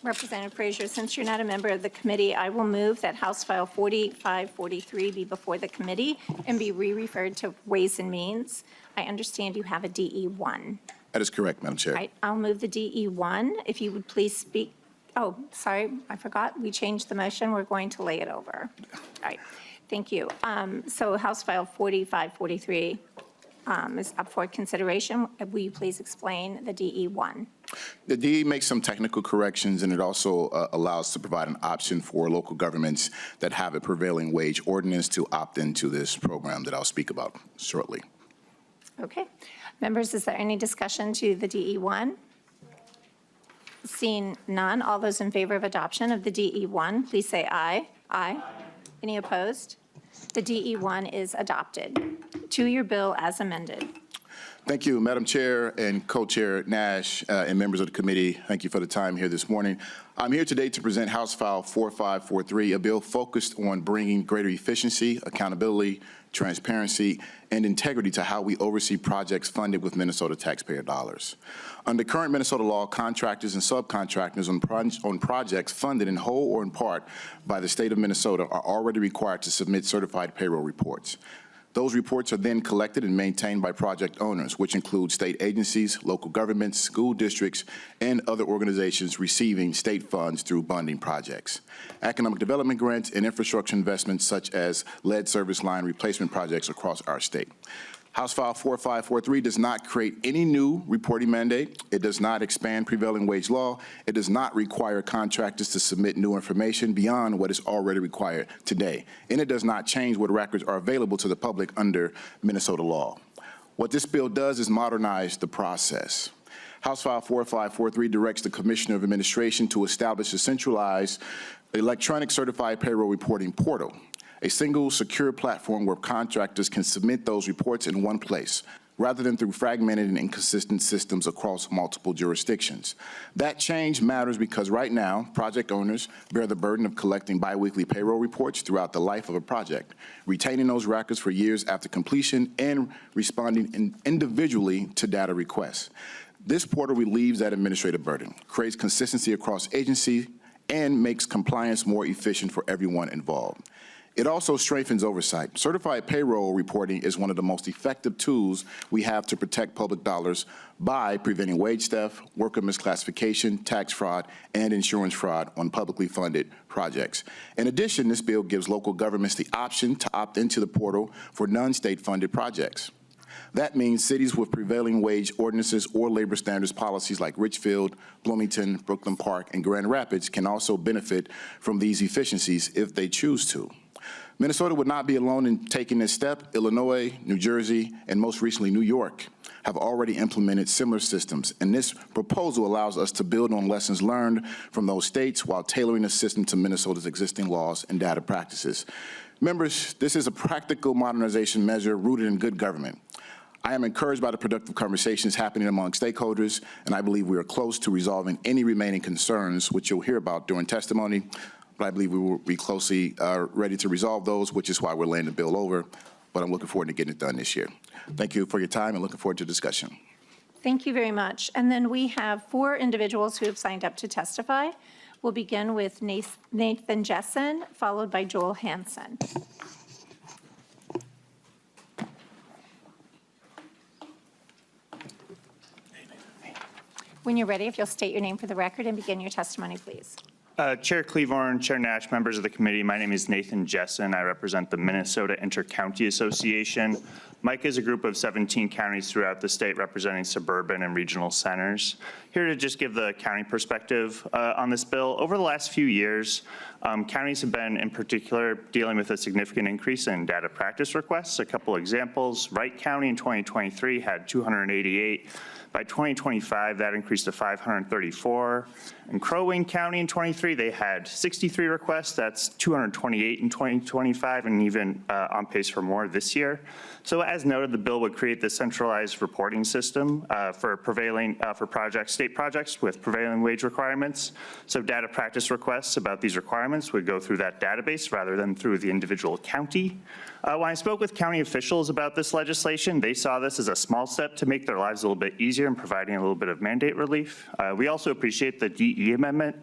Representative Frazier, since you're not a member of the committee, I will move that House File 4543 be before the committee and be re-referred to Ways and Means. I understand you have a DE1. That is correct, Madam Chair. All right, I'll move the DE1. If you would please speak. Oh, sorry, I forgot. We changed the motion. We're going to lay it over. All right, thank you. So House File 4543 is up for consideration. Will you please explain the DE1? The DE makes some technical corrections, and it also allows to provide an option for local governments that have a prevailing wage ordinance to opt into this program that I'll speak about shortly. Okay. Members, is there any discussion to the DE1? Seeing none, all those in favor of adoption of the DE1, please say aye. Aye. Any opposed? The DE1 is adopted. Two-year bill as amended. Thank you, Madam Chair and Co-Chair Nash and members of the committee. Thank you for the time here this morning. I'm here today to present House File 4543, a bill focused on bringing greater efficiency, accountability, transparency, and integrity to how we oversee projects funded with Minnesota taxpayer dollars. Under current Minnesota law, contractors and subcontractors on projects funded in whole or in part by the state of Minnesota are already required to submit certified payroll reports. Those reports are then collected and maintained by project owners, which include state agencies, local governments, school districts, and other organizations receiving state funds through bonding projects. Economic development grants and infrastructure investments such as lead service line replacement projects across our state. House File 4543 does not create any new reporting mandate. It does not expand prevailing wage law. It does not require contractors to submit new information beyond what is already required today. And it does not change what records are available to the public under Minnesota law. What this bill does is modernize the process. House File 4543 directs the Commissioner of Administration to establish a centralized electronic certified payroll reporting portal, a single secure platform where contractors can submit those reports in one place, rather than through fragmented and inconsistent systems across multiple jurisdictions. That change matters because right now, project owners bear the burden of collecting biweekly payroll reports throughout the life of a project, retaining those records for years after completion, and responding individually to data requests. This portal relieves that administrative burden, creates consistency across agencies, and makes compliance more efficient for everyone involved. It also strengthens oversight. Certified payroll reporting is one of the most effective tools we have to protect public dollars by preventing wage theft, worker misclassification, tax fraud, and insurance fraud on publicly funded projects. In addition, this bill gives local governments the option to opt into the portal for non-state funded projects. That means cities with prevailing wage ordinances or labor standards policies like Richfield, Bloomington, Brooklyn Park, and Grand Rapids can also benefit from these efficiencies if they choose to. Minnesota would not be alone in taking this step. Illinois, New Jersey, and most recently New York have already implemented similar systems, and this proposal allows us to build on lessons learned from those states while tailoring the system to Minnesota's existing laws and data practices. Members, this is a practical modernization measure rooted in good government. I am encouraged by the productive conversations happening among stakeholders, and I believe we are close to resolving any remaining concerns, which you'll hear about during testimony. But I believe we will be closely ready to resolve those, which is why we're laying the bill over. But I'm looking forward to getting it done this year. Thank you for your time and looking forward to discussion. Thank you very much. And then we have 4 individuals who have signed up to testify. We'll begin with Nathan Jessen, followed by Joel Hansen. When you're ready, if you'll state your name for the record and begin your testimony, please. Chair Cleavorn, Chair Nash, members of the committee, my name is Nathan Jessen. I represent the Minnesota Inter-County Association. MICA is a group of 17 counties throughout the state representing suburban and regional centers. Here to just give the county perspective on this bill. Over the last few years, counties have been, in particular, dealing with a significant increase in data practice requests. A couple examples, Wright County in 2023 had 288. By 2025, that increased to 534. In Crow Wing County in 23, they had 63 requests. That's 228 in 2025, and even on pace for more this year. So as noted, the bill would create the centralized reporting system for state projects with prevailing wage requirements. So data practice requests about these requirements would go through that database rather than through the individual county. When I spoke with county officials about this legislation, they saw this as a small step to make their lives a little bit easier easier and providing a little bit of mandate relief. We also appreciate the DE amendment,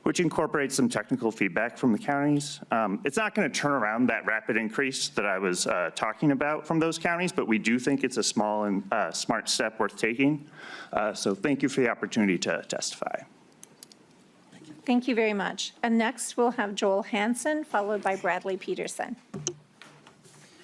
which incorporates some technical feedback from the counties. It's not going to turn around that rapid increase that I was talking about from those counties, but we do think it's a small and smart step worth taking. So thank you for the opportunity to testify. Thank you very much. And next, we'll have Joel Hansen, followed by Bradley Peterson.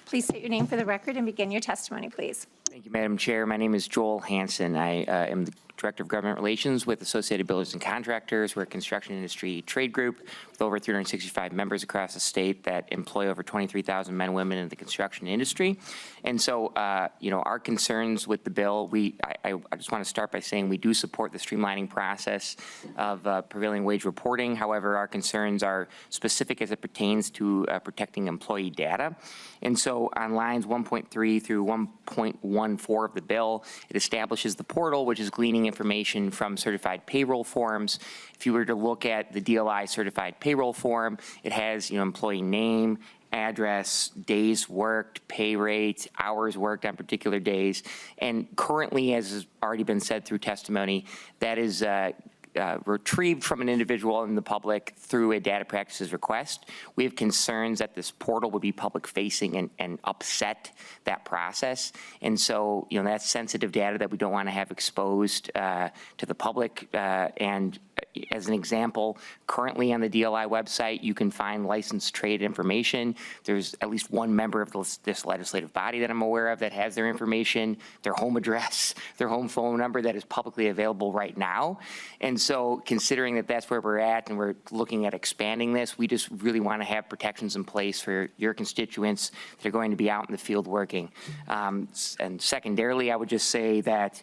Please state your name for the record and begin your testimony, please. Thank you, Madam Chair. My name is Joel Hansen. I am the Director of Government Relations with Associated Builders and Contractors. We're a construction industry trade group with over 365 members across the state that employ over 23,000 men and women in the construction industry. And so, our concerns with the bill, I just want to start by saying we do support the streamlining process of prevailing wage reporting. However, our concerns are specific as it pertains to protecting employee data. And so on lines 1.3 through 1.14 of the bill, it establishes the portal, which is gleaning information from certified payroll forms. If you were to look at the DLI certified payroll form, it has, employee name, address, days worked, pay rate, hours worked on particular days. And currently, as has already been said through testimony, that is retrieved from an individual in the public through a data practices request. We have concerns that this portal would be public facing and upset that process. And so, that's sensitive data that we don't want to have exposed to the public. And as an example, currently on the DLI website, you can find licensed trade information. There's at least one member of this legislative body that I'm aware of that has their information, their home address, their home phone number that is publicly available right now. And so considering that that's where we're at and we're looking at expanding this, we just really want to have protections in place for your constituents that are going to be out in the field working. And secondarily, I would just say that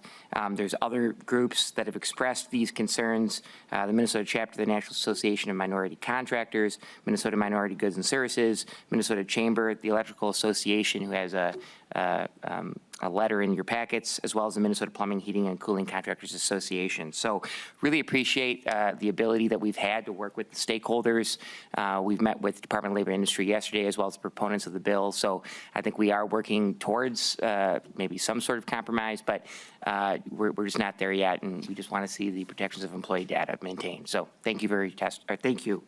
there's other groups that have expressed these concerns. The Minnesota chapter of the National Association of Minority Contractors, Minnesota Minority Goods and Services, Minnesota Chamber, the Electrical Association, who has a letter in your packets, as well as the Minnesota Plumbing, Heating, and Cooling Contractors Association. So really appreciate the ability that we've had to work with the stakeholders. We've met with Department of Labor and Industry yesterday, as well as proponents of the bill. So I think we are working towards maybe some sort of compromise, but we're just not there yet, and we just want to see the protections of employee data maintained. So thank you thank you.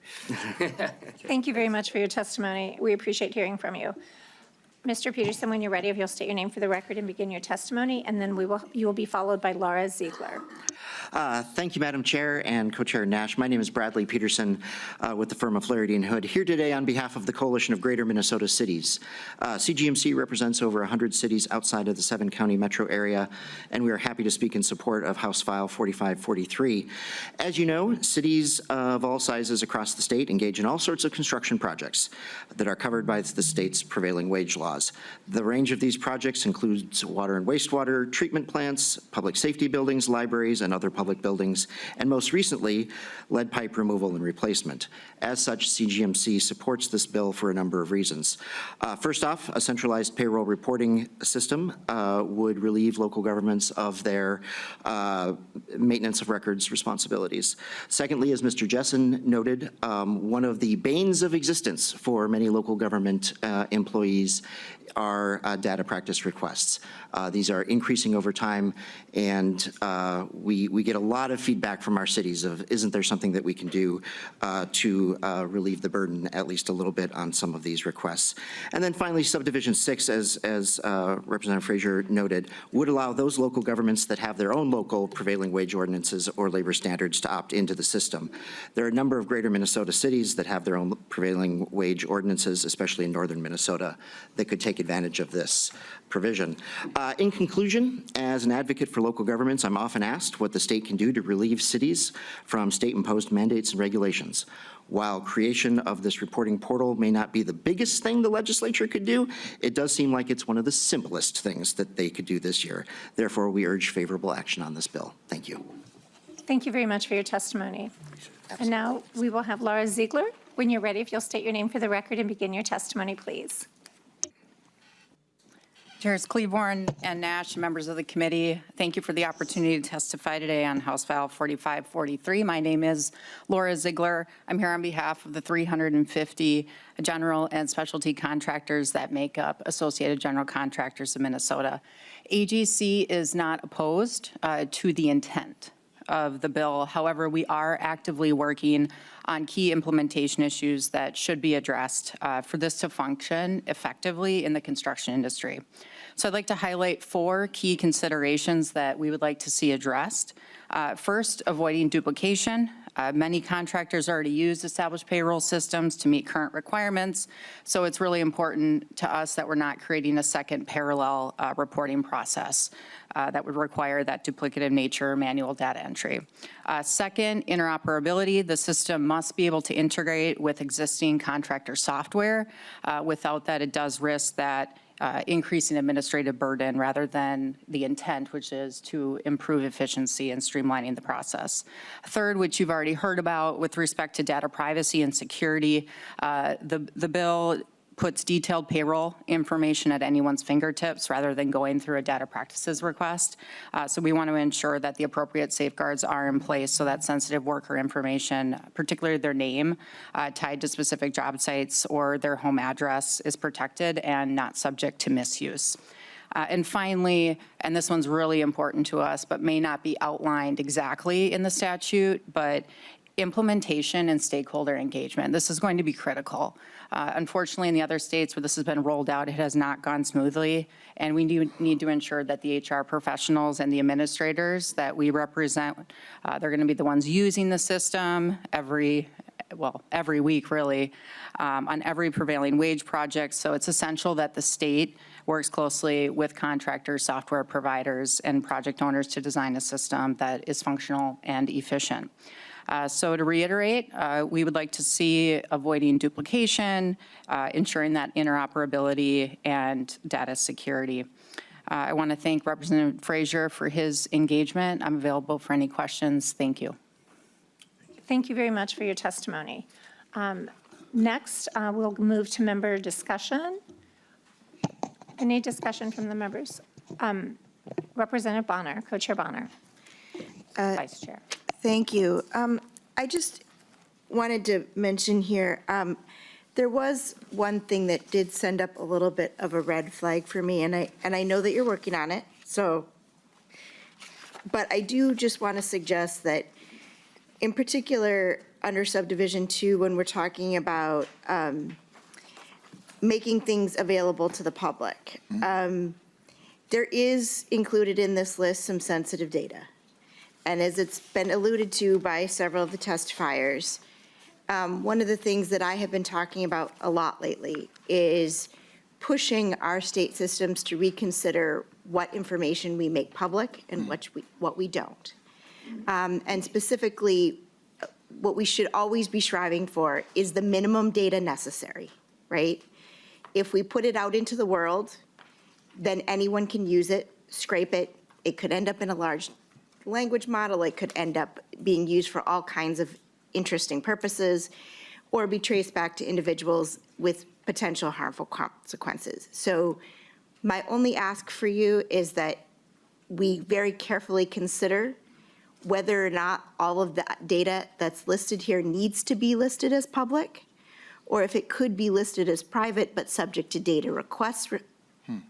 Thank you very much for your testimony. We appreciate hearing from you. Mr. Peterson, when you're ready, if you'll state your name for the record and begin your testimony, and then you will be followed by Laura Ziegler. Thank you, Madam Chair and Co-Chair Nash. My name is Bradley Peterson with the firm of Flaherty & Hood, here today on behalf of the Coalition of Greater Minnesota Cities. CGMC represents over 100 cities outside of the 7-county metro area, and we are happy to speak in support of House File 4543. As you know, cities of all sizes across the state engage in all sorts of construction projects that are covered by the state's prevailing wage laws. The range of these projects includes water and wastewater treatment plants, public safety buildings, libraries, and other public buildings, and most recently, lead pipe removal and replacement. As such, CGMC supports this bill for a number of reasons. First off, a centralized payroll reporting system would relieve local governments of their maintenance of records responsibilities. Secondly, as Mr. Jessen noted, one of the banes of existence for many local government employees are data practice requests. These are increasing over time, and we get a lot of feedback from our cities of, isn't there something that we can do to relieve the burden at least a little bit on some of these requests. And then finally, subdivision 6, as Representative Frazier noted, would allow those local governments that have their own local prevailing wage ordinances or labor standards to opt into the system. There are a number of greater Minnesota cities that have their own prevailing wage ordinances, especially in northern Minnesota, that could take advantage of this provision. In conclusion, as an advocate for local governments, I'm often asked what the state can do to relieve cities from state-imposed mandates and regulations. While creation of this reporting portal may not be the biggest thing the legislature could do, it does seem like it's one of the simplest things that they could do this year. Therefore, we urge favorable action on this bill. Thank you. Thank you very much for your testimony. And now we will have Laura Ziegler. When you're ready, if you'll state your name for the record and begin your testimony, please. Chairs Cleaborn and Nash, members of the committee, thank you for the opportunity to testify today on House File 4543. My name is Laura Ziegler. I'm here on behalf of the 350 general and specialty contractors that make up Associated General Contractors of Minnesota. AGC is not opposed to the intent of the bill. However, we are actively working on key implementation issues that should be addressed for this to function effectively in the construction industry. So I'd like to highlight 4 key considerations that we would like to see addressed. First, avoiding duplication. Many contractors already use established payroll systems to meet current requirements, so it's really important to us that we're not creating a second parallel reporting process that would require that duplicative nature manual data entry. Second, interoperability. The system must be able to integrate with existing contractor software. Without that, it does risk that increasing administrative burden rather than the intent, which is to improve efficiency and streamlining the process. Third, which you've already heard about with respect to data privacy and security, the bill puts detailed payroll information at anyone's fingertips rather than going through a data practices request. So we want to ensure that the appropriate safeguards are in place so that sensitive worker information, particularly their name, tied to specific job sites or their home address, is protected and not subject to misuse. And finally, and this one's really important to us, but may not be outlined exactly in the statute, but implementation and stakeholder engagement. This is going to be critical. Unfortunately, in the other states where this has been rolled out, it has not gone smoothly, and we need to ensure that the HR professionals and the administrators that we represent, they're going to be the ones using the system every week, really, on every prevailing wage project. So it's essential that the state works closely with contractors, software providers, and project owners to design a system that is functional and efficient. So to reiterate, we would like to see avoiding duplication, ensuring that interoperability and data security. I want to thank Representative Frazier for his engagement. I'm available for any questions. Thank you. Thank you very much for your testimony. Next, we'll move to member discussion. Any discussion from the members? Representative Bonner, Co-Chair Bonner. Vice Chair. Thank you. I just wanted to mention here, there was one thing that did send up a little bit of a red flag for me, and I know that you're working on it, so, but I do just want to suggest that, in particular, under subdivision 2, when we're talking about making things available to the public, there is included in this list some sensitive data. And as it's been alluded to by several of the testifiers, one of the things that I have been talking about a lot lately is pushing our state systems to reconsider what information we make public and what we don't. And specifically, what we should always be striving for is the minimum data necessary, right? If we put it out into the world, then anyone can use it, scrape it. It could end up in a large language model. It could end up being used for all kinds of interesting purposes or be traced back to individuals with potential harmful consequences. So my only ask for you is that we very carefully consider whether or not all of the data that's listed here needs to be listed as public, or if it could be listed as private but subject to data requests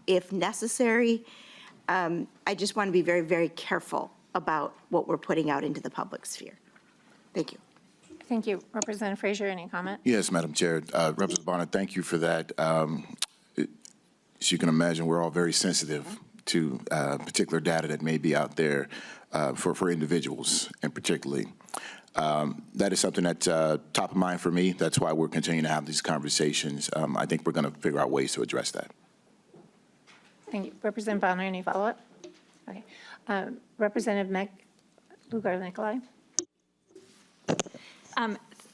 if necessary. I just want to be very, very careful about what we're putting out into the public sphere. Thank you. Thank you. Representative Frazier, any comment? Yes, Madam Chair. Representative Bonner, thank you for that. As you can imagine, we're all very sensitive to particular data that may be out there for individuals in particularly. That is something that's top of mind for me. That's why we're continuing to have these conversations. I think we're going to figure out ways to address that. Thank you. Representative Bonner, any follow-up? Okay. Representative Lugar-Nicolai.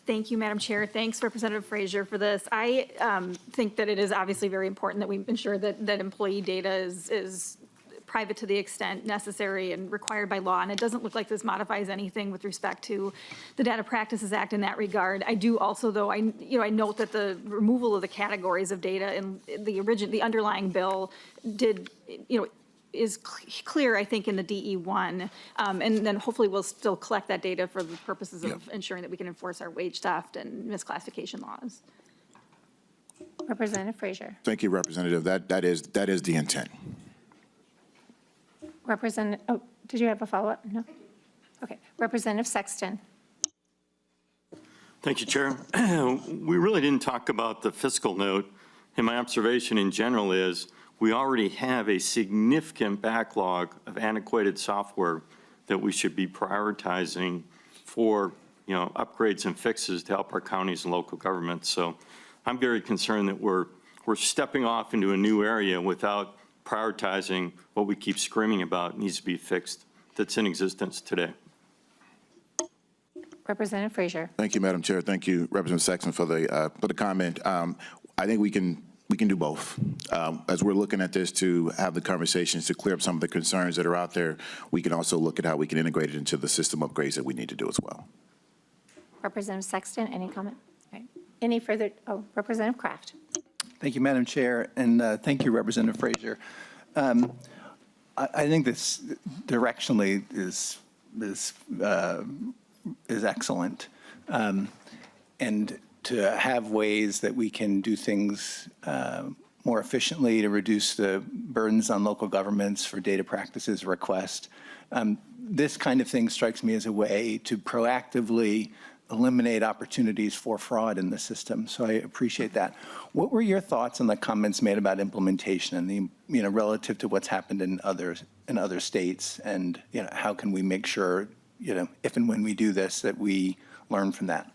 Thank you, Madam Chair. Thanks, Representative Frazier, for this. I think that it is obviously very important that we ensure that employee data is private to the extent necessary and required by law. And it doesn't look like this modifies anything with respect to the Data Practices Act in that regard. I do also, though, I note that the removal of the categories of data in the underlying bill did, is clear, I think, in the DE1. And then hopefully we'll still collect that data for the purposes of ensuring that we can enforce our wage theft and misclassification laws. Representative Frazier. Thank you, Representative. That is the intent. Oh, did you have a follow-up? No? Okay. Representative Sexton. Thank you, Chair. We really didn't talk about the fiscal note, and my observation in general is we already have a significant backlog of antiquated software that we should be prioritizing for, upgrades and fixes to help our counties and local governments. So I'm very concerned that we're stepping off into a new area without prioritizing what we keep screaming about needs to be fixed that's in existence today. Representative Frazier. Thank you, Madam Chair. Thank you, Representative Sexton, for the comment. I think we can do both. As we're looking at this to have the conversations to clear up some of the concerns that are out there, we can also look at how we can integrate it into the system upgrades that we need to do as well. Representative Sexton, any comment? All right. Any further? Oh, Representative Kraft. Thank you, Madam Chair, and thank you, Representative Frazier. I think this directionally is excellent, and to have ways that we can do things more efficiently to reduce the burdens on local governments for data practices request. This kind of thing strikes me as a way to proactively eliminate opportunities for fraud in the system. So I appreciate that. What were your thoughts on the comments made about implementation and the, relative to what's happened in other states, and how can we make sure, if and when we do this, that we learn from that?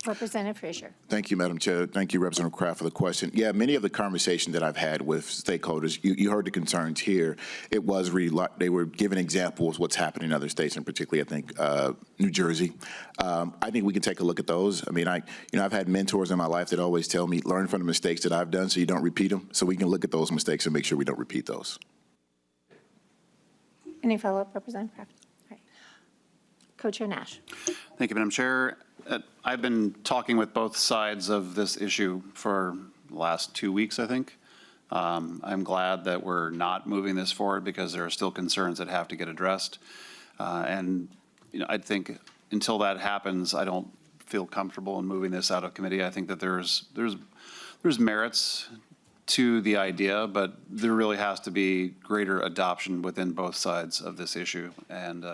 Representative Frazier. Thank you, Madam Chair. Thank you, Representative Kraft, for the question. Yeah, many of the conversations that I've had with stakeholders, you heard the concerns here. It was really, they were giving examples of what's happening in other states, and particularly, I think, New Jersey. I think we can take a look at those. I mean, I've had mentors in my life that always tell me, learn from the mistakes that I've done so you don't repeat them. So we can look at those mistakes and make sure we don't repeat those. Any follow-up, Representative Kraft? All right. Co-Chair Nash. Thank you, Madam Chair. I've been talking with both sides of this issue for the last 2 weeks, I think. I'm glad that we're not moving this forward because there are still concerns that have to get addressed. And I think until that happens, I don't feel comfortable in moving this out of committee. I think that there's merits to the idea, but there really has to be greater adoption within both sides of this issue. And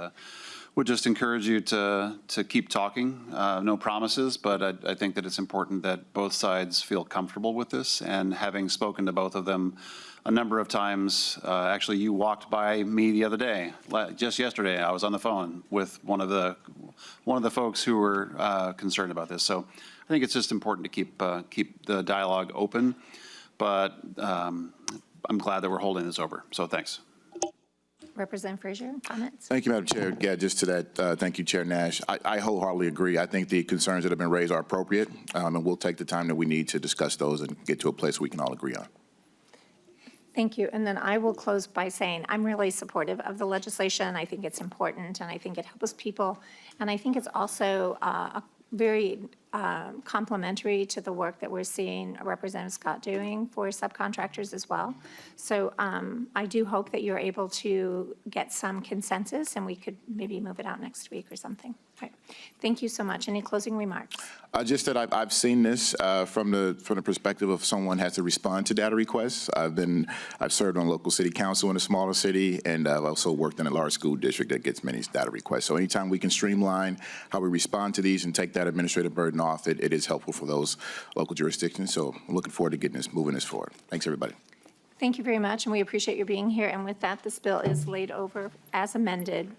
would just encourage you to keep talking. No promises, but I think that it's important that both sides feel comfortable with this. And having spoken to both of them a number of times, actually you walked by me the other day, just yesterday. I was on the phone with one of the folks who were concerned about this. So I think it's just important to keep the dialogue open. But I'm glad that we're holding this over. So thanks. Representative Frazier, comments? Thank you, Madam Chair. Yeah, just to that, thank you, Chair Nash. I wholeheartedly agree. I think the concerns that have been raised are appropriate, and we'll take the time that we need to discuss those and get to a place we can all agree on. Thank you. And then I will close by saying I'm really supportive of the legislation. I think it's important, and I think it helps people. And I think it's also very complementary to the work that we're seeing Representative Scott doing for subcontractors as well. So I do hope that you're able to get some consensus, and we could maybe move it out next week or something. All right. Thank you so much. Any closing remarks? Just that I've seen this from the perspective of someone has to respond to data requests. I've served on local city council in a smaller city, and I've also worked in a large school district that gets many data requests. So anytime we can streamline how we respond to these and take that administrative burden off, it is helpful for those local jurisdictions. So I'm looking forward to moving this forward. Thanks, everybody. Thank you very much, and we appreciate your being here. And with that, this bill is laid over as amended.